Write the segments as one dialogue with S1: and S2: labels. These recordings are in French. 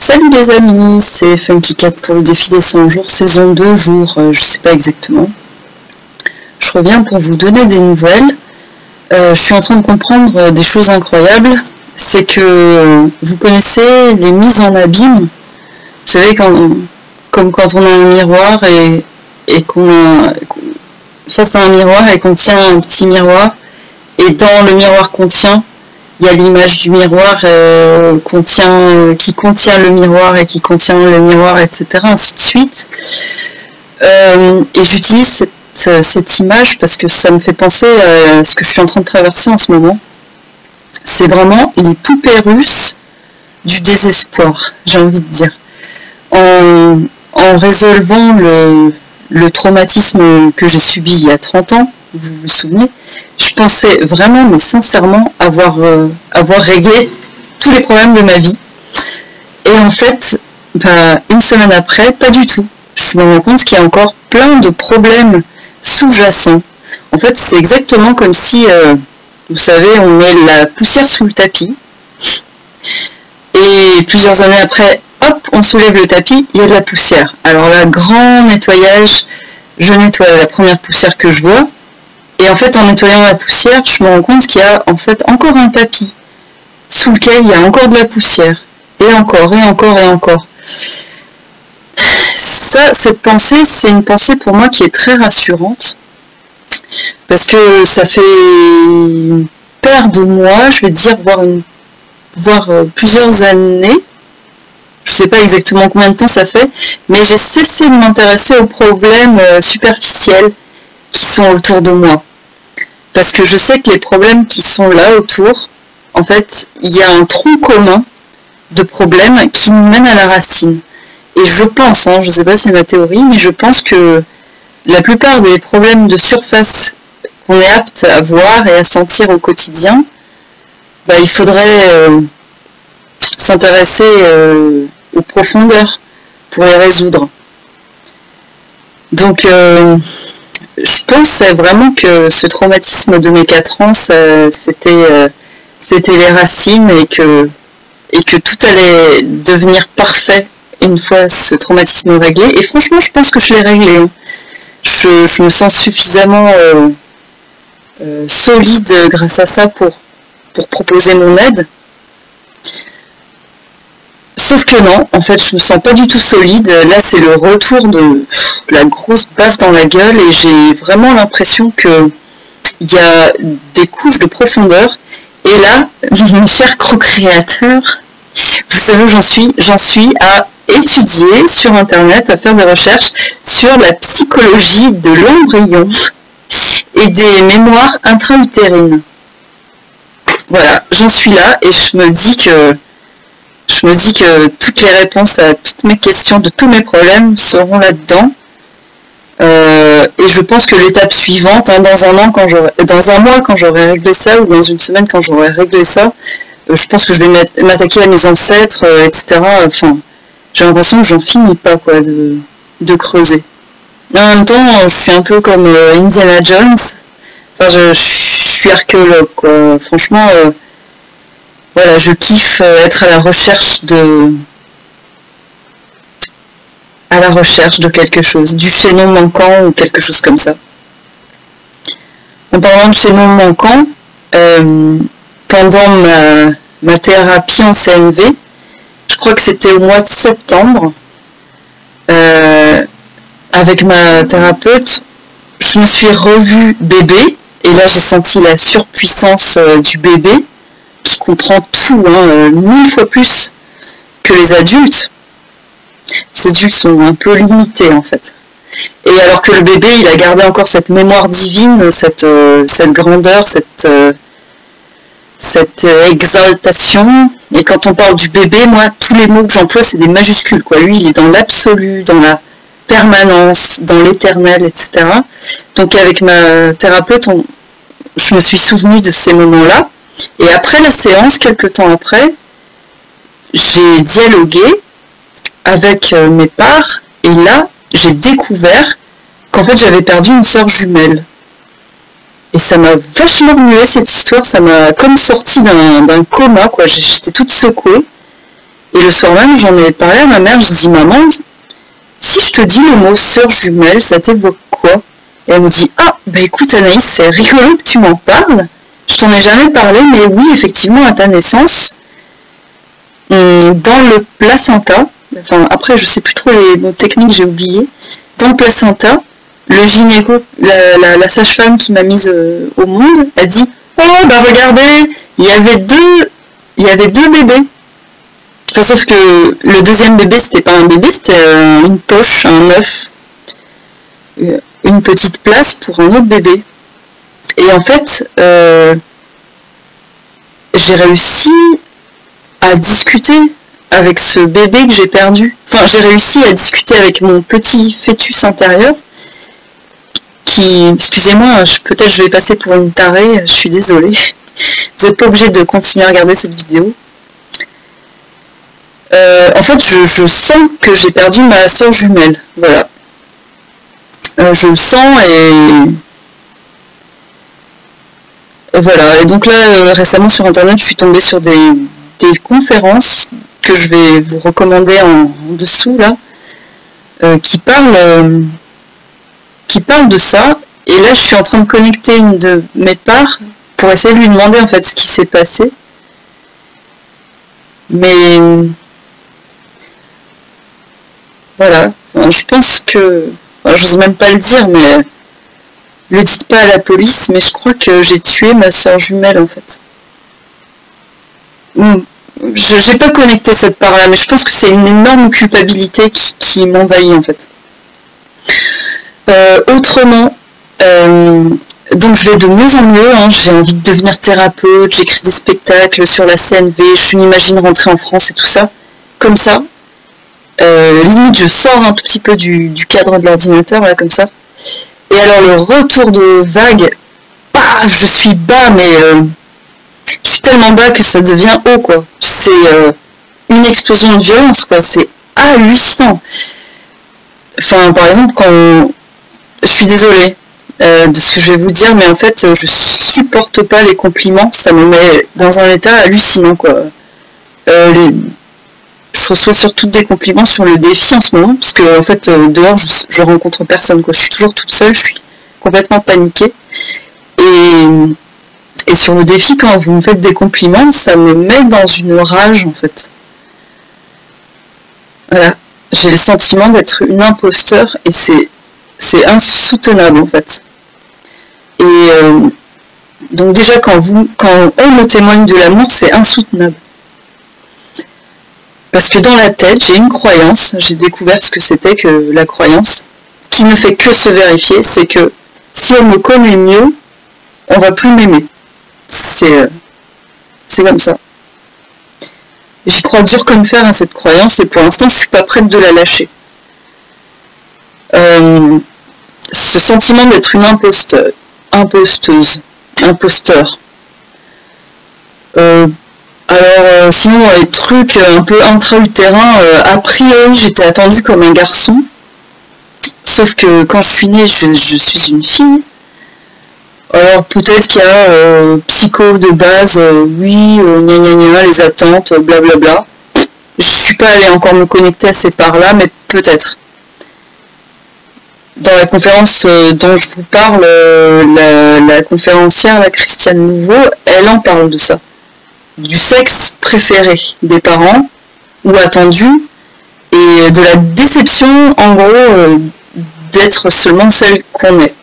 S1: Salut les amis, c'est Funky Cat pour le défi des 100 jours, saison 2 jours, je sais pas exactement. Je reviens pour vous donner des nouvelles. Je suis en train de comprendre des choses incroyables. C'est que vous connaissez les mises en abîme. Vous savez, comme quand on a un miroir et qu'on a face à un miroir et qu'on tient un petit miroir, et dans le miroir qu'on tient, il y a l'image du miroir qui contient le miroir et qui contient le miroir, etc. ainsi de suite. Et j'utilise cette image parce que ça me fait penser à ce que je suis en train de traverser en ce moment. C'est vraiment les poupées russes du désespoir, j'ai envie de dire. En résolvant le traumatisme que j'ai subi il y a 30 ans, vous vous souvenez, je pensais vraiment, mais sincèrement, avoir réglé tous les problèmes de ma vie. Et en fait, une semaine après, pas du tout. Je me rends compte qu'il y a encore plein de problèmes sous-jacents. En fait, c'est exactement comme si, vous savez, on met la poussière sous le tapis. Et plusieurs années après, hop, on soulève le tapis, il y a de la poussière. Alors là, grand nettoyage, je nettoie la première poussière que je vois. Et en fait, en nettoyant la poussière, je me rends compte qu'il y a en fait encore un tapis sous lequel il y a encore de la poussière. Et encore, et encore, et encore. Cette pensée, c'est une pensée pour moi qui est très rassurante. Parce que ça fait une paire de mois, je vais dire, voire plusieurs années. Je ne sais pas exactement combien de temps ça fait, mais j'ai cessé de m'intéresser aux problèmes superficiels qui sont autour de moi. Parce que je sais que les problèmes qui sont là autour, en fait, il y a un tronc commun de problèmes qui nous mène à la racine. Et je pense, je ne sais pas si c'est ma théorie, mais je pense que la plupart des problèmes de surface qu'on est apte à voir et à sentir au quotidien, il faudrait s'intéresser aux profondeurs pour les résoudre. Donc, je pensais vraiment que ce traumatisme de mes 4 ans, c'était les racines et que tout allait devenir parfait une fois ce traumatisme réglé. Et franchement, je pense que je l'ai réglé. Je me sens suffisamment solide grâce à ça pour proposer mon aide. Sauf que non, en fait, je me sens pas du tout solide. Là, c'est le retour de la grosse baffe dans la gueule et j'ai vraiment l'impression que il y a des couches de profondeur. Et là, mes chers co-créateurs, vous savez où j'en suis? J'en suis à étudier sur Internet, à faire des recherches sur la psychologie de l'embryon et des mémoires intra-utérines. Voilà, j'en suis là et je me dis que toutes les réponses à toutes mes questions, de tous mes problèmes seront là-dedans. Et je pense que l'étape suivante, dans un mois quand j'aurai réglé ça, ou dans une semaine quand j'aurai réglé ça, je pense que je vais m'attaquer à mes ancêtres, etc. Enfin, j'ai l'impression que j'en finis pas de creuser. Mais en même temps, je suis un peu comme Indiana Jones. Enfin, je suis archéologue, quoi. Franchement, voilà, je kiffe être à la recherche de quelque chose, du chaînon manquant ou quelque chose comme ça. En parlant de chaînon manquant, pendant ma thérapie en CNV, je crois que c'était au mois de septembre, avec ma thérapeute, je me suis revue bébé, et là j'ai senti la surpuissance du bébé, qui comprend tout, 1000 fois plus que les adultes. Les adultes sont un peu limités en fait. Et alors que le bébé, il a gardé encore cette mémoire divine, cette grandeur, cette exaltation. Et quand on parle du bébé, moi, tous les mots que j'emploie, c'est des majuscules, quoi. Lui, il est dans l'absolu, dans la permanence, dans l'éternel, etc. Donc avec ma thérapeute, je me suis souvenue de ces moments-là. Et après la séance, quelques temps après, j'ai dialogué avec mes parts, et là, j'ai découvert qu'en fait, j'avais perdu une sœur jumelle. Et ça m'a vachement remué cette histoire, ça m'a comme sorti d'un coma, quoi. J'étais toute secouée. Et le soir même, j'en ai parlé à ma mère, je dis, maman, si je te dis le mot sœur jumelle, ça t'évoque quoi? Et elle me dit, ah, bah écoute Anaïs, c'est rigolo que tu m'en parles. Je t'en ai jamais parlé, mais oui, effectivement, à ta naissance, dans le placenta, enfin après je sais plus trop les mots techniques, j'ai oublié, dans le placenta, le gynéco, la sage-femme qui m'a mise au monde, a dit, oh bah regardez, il y avait deux bébés. Enfin, sauf que le deuxième bébé, c'était pas un bébé, c'était une poche, un œuf, une petite place pour un autre bébé. Et en fait, j'ai réussi à discuter avec ce bébé que j'ai perdu. Enfin, j'ai réussi à discuter avec mon petit fœtus intérieur qui, excusez-moi, peut-être je vais passer pour une tarée, je suis désolée. Vous n'êtes pas obligé de continuer à regarder cette vidéo. En fait, je sens que j'ai perdu ma sœur jumelle. Voilà. Je le sens et voilà. Et donc là, récemment sur Internet, je suis tombée sur des conférences que je vais vous recommander en dessous, là, qui parlent de ça. Et là, je suis en train de connecter une de mes parts pour essayer de lui demander en fait ce qui s'est passé. Mais voilà, enfin, je pense que, enfin, j'ose même pas le dire, mais le dites pas à la police, mais je crois que j'ai tué ma soeur jumelle en fait. Je n'ai pas connecté cette part-là, mais je pense que c'est une énorme culpabilité qui m'envahit en fait. Autrement, donc je vais de mieux en mieux, hein, j'ai envie de devenir thérapeute, j'écris des spectacles sur la CNV, je m'imagine rentrer en France et tout ça, comme ça. Limite je sors un tout petit peu du cadre de l'ordinateur, là, comme ça. Et alors le retour de vague, paf, je suis bas, mais je suis tellement bas que ça devient haut, quoi. C'est une explosion de violence, quoi, c'est hallucinant. Enfin, par exemple, quand... Je suis désolée de ce que je vais vous dire, mais en fait, je supporte pas les compliments, ça me met dans un état hallucinant, quoi. Je reçois surtout des compliments sur le défi en ce moment, parce que en fait, dehors, je rencontre personne, quoi. Je suis toujours toute seule, je suis complètement paniquée. Et sur le défi, quand vous me faites des compliments, ça me met dans une rage, en fait. Voilà. J'ai le sentiment d'être une imposteur, et c'est insoutenable, en fait. Et donc déjà, quand on me témoigne de l'amour, c'est insoutenable. Parce que dans la tête, j'ai une croyance, j'ai découvert ce que c'était que la croyance, qui ne fait que se vérifier, c'est que si on me connaît mieux, on va plus m'aimer. C'est comme ça. J'y crois dur comme fer à cette croyance, et pour l'instant, je suis pas prête de la lâcher. Ce sentiment d'être une imposteur. Alors, sinon, dans les trucs un peu intra-utérins, a priori, j'étais attendue comme un garçon. Sauf que quand je suis née, je suis une fille. Alors, peut-être qu'il y a psycho de base, oui, gna gna gna, les attentes, blablabla. Je suis pas allée encore me connecter à ces parts-là, mais peut-être. Dans la conférence dont je vous parle, la conférencière, la Christiane Louveau, elle en parle de ça. Du sexe préféré des parents, ou attendu, et de la déception, en gros, d'être seulement celle qu'on est.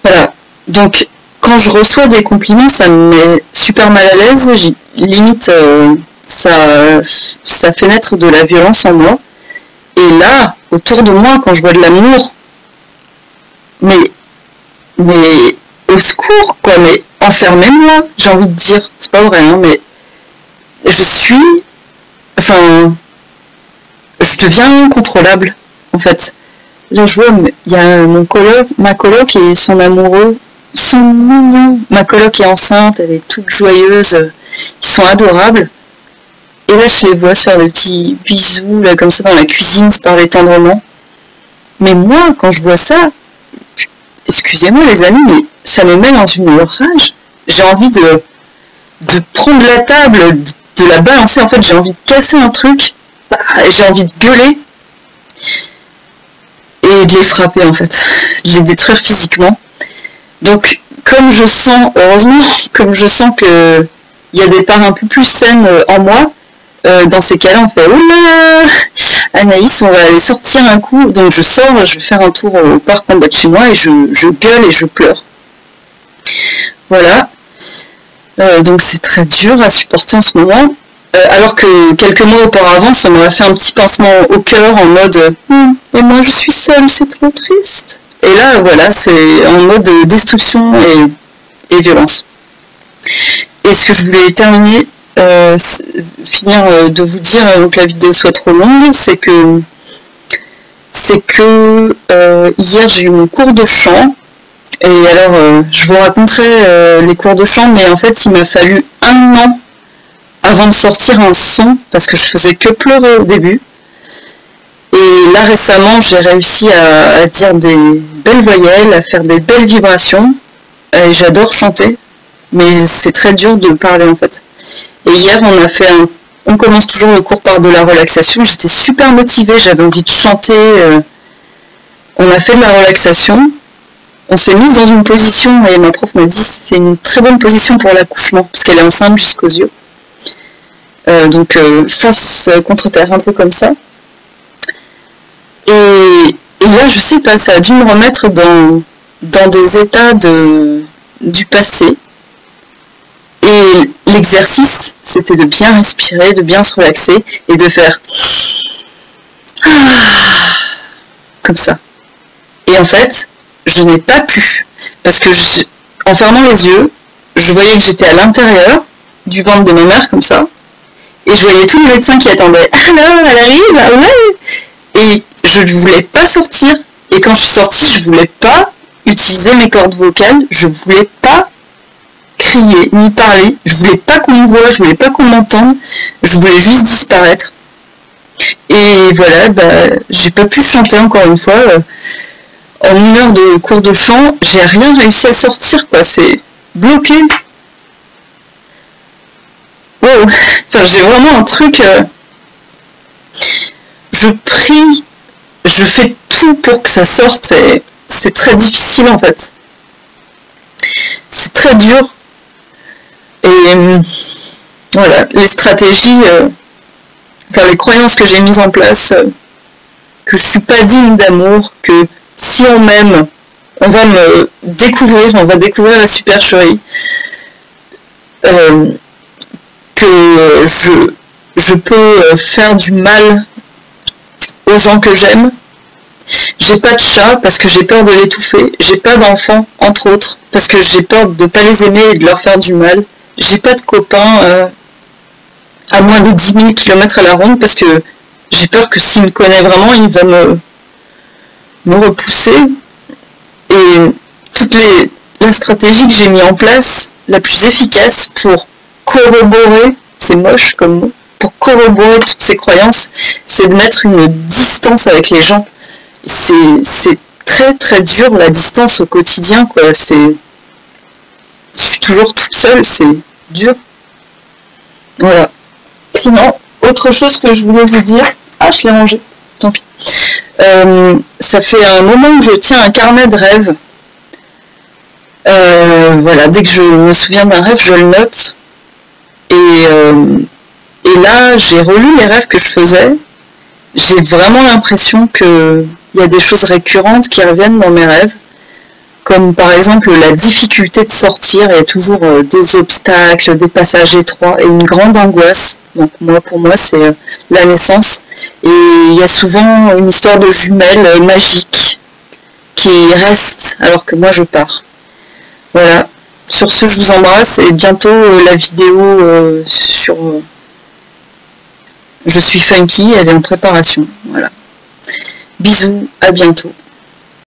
S1: Voilà. Donc, quand je reçois des compliments, ça me met super mal à l'aise, limite, ça fait naître de la violence en moi. Et là, autour de moi, quand je vois de l'amour, mais au secours, quoi, mais enfermez-moi, j'ai envie de dire, c'est pas vrai, hein, mais je deviens incontrôlable, en fait. Là, je vois, il y a ma coloc et son amoureux, ils sont mignons. Ma coloc est enceinte, elle est toute joyeuse, ils sont adorables. Et là, je les vois se faire des petits bisous, là, comme ça, dans la cuisine, se parler tendrement. Mais moi, quand je vois ça, excusez-moi les amis, mais ça me met dans une rage. J'ai envie de prendre la table, de la balancer. En fait, j'ai envie de casser un truc, j'ai envie de gueuler et de les frapper, en fait, de les détruire physiquement. Donc, comme je sens, heureusement, comme je sens que il y a des parts un peu plus saines en moi, dans ces cas-là, on fait « Oula, Anaïs, on va aller sortir un coup ». Donc je sors, je vais faire un tour au parc en bas de chez moi et je gueule et je pleure. Voilà. Donc c'est très dur à supporter en ce moment. Alors que quelques mois auparavant, ça m'aurait fait un petit pincement au cœur en mode « Et moi je suis seule, c'est trop triste ». Et là, voilà, c'est en mode destruction et violence. Et ce que je voulais terminer, finir de vous dire, avant que la vidéo soit trop longue, c'est que hier j'ai eu mon cours de chant. Et alors, je vous raconterai les cours de chant, mais en fait, il m'a fallu 1 an avant de sortir un son, parce que je faisais que pleurer au début. Et là, récemment, j'ai réussi à dire des belles voyelles, à faire des belles vibrations. Et j'adore chanter, mais c'est très dur de parler, en fait. Et hier, on commence toujours le cours par de la relaxation. J'étais super motivée, j'avais envie de chanter. On a fait de la relaxation. On s'est mise dans une position, et ma prof m'a dit c'est une très bonne position pour l'accouchement, parce qu'elle est enceinte jusqu'aux yeux. Donc face contre terre, un peu comme ça. Et là, je sais pas, ça a dû me remettre dans des états du passé. Et l'exercice, c'était de bien respirer, de bien se relaxer et de faire comme ça. Et en fait, je n'ai pas pu, parce que en fermant les yeux, je voyais que j'étais à l'intérieur du ventre de ma mère, comme ça, et je voyais tous les médecins qui attendaient. Alors, elle arrive, ah ouais. Et je ne voulais pas sortir, et quand je suis sortie, je voulais pas utiliser mes cordes vocales, je voulais pas crier, ni parler, je voulais pas qu'on me voie, je voulais pas qu'on m'entende, je voulais juste disparaître. Et voilà, j'ai pas pu chanter encore une fois. En 1 heure de cours de chant, j'ai rien réussi à sortir, quoi, c'est bloqué. Wow. Enfin, j'ai vraiment un truc, je prie, je fais tout pour que ça sorte, et c'est très difficile en fait. C'est très dur. Et voilà, les stratégies, les croyances que j'ai mises en place, que je suis pas digne d'amour, que si on m'aime, on va me découvrir, on va découvrir la supercherie, que je peux faire du mal aux gens que j'aime. J'ai pas de chat parce que j'ai peur de l'étouffer. J'ai pas d'enfants, entre autres, parce que j'ai peur de pas les aimer et de leur faire du mal. J'ai pas de copains à moins de 10 000 km à la ronde parce que j'ai peur que s'il me connaît vraiment, il va me repousser. Et la stratégie que j'ai mis en place, la plus efficace pour corroborer, c'est moche comme mot, pour corroborer toutes ces croyances, c'est de mettre une distance avec les gens. C'est très très dur la distance au quotidien, quoi. Je suis toujours toute seule, c'est dur. Voilà. Sinon, autre chose que je voulais vous dire, je l'ai rangé, tant pis. Ça fait un moment que je tiens un carnet de rêves. Voilà, dès que je me souviens d'un rêve, je le note. Et là, j'ai relu les rêves que je faisais. J'ai vraiment l'impression qu'il y a des choses récurrentes qui reviennent dans mes rêves. Comme par exemple la difficulté de sortir, il y a toujours des obstacles, des passages étroits et une grande angoisse. Donc pour moi, c'est la naissance. Et il y a souvent une histoire de jumelles magiques qui reste alors que moi je pars. Voilà. Sur ce, je vous embrasse et bientôt la vidéo sur Je suis funky, elle est en préparation. Voilà. Bisous, à bientôt.